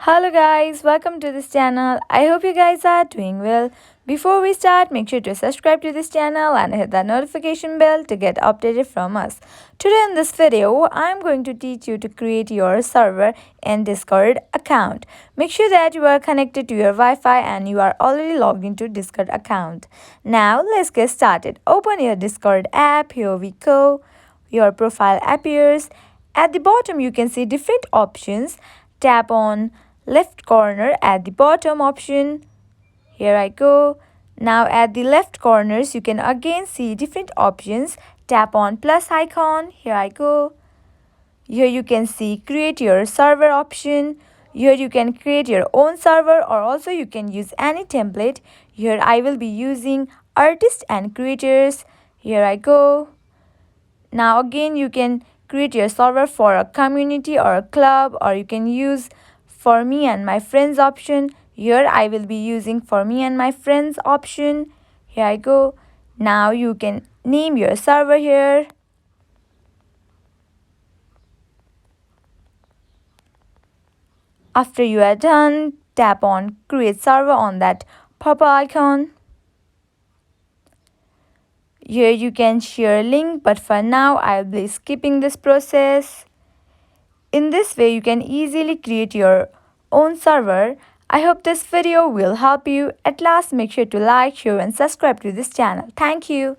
Hello guys, welcome to this channel. I hope you guys are doing well. Before we start, make sure to subscribe to this channel and hit the notification bell to get updated from us. Today in this video, I'm going to teach you to create your server and Discord account. Make sure that you are connected to your Wi-Fi and you are already logged into Discord account. Now let's get started. Open your Discord app. Here we go. Your profile appears. At the bottom, you can see different options. Tap on left corner at the bottom option. Here I go. Now at the left corners you can again see different options. Tap on plus icon. Here I go. Here you can see create your server option. Here you can create your own server or also you can use any template. Here I will be using artists and creators. Here I go. Now again you can create your server for a community or a club, or you can use for me and my friends option. Here I will be using for me and my friends option. Here I go. Now you can name your server here. After you are done, tap on create server on that purple icon. Here you can share a link, but for now I will be skipping this process. In this way you can easily create your own server. I hope this video will help you. At last, make sure to like, share and subscribe to this channel. Thank you.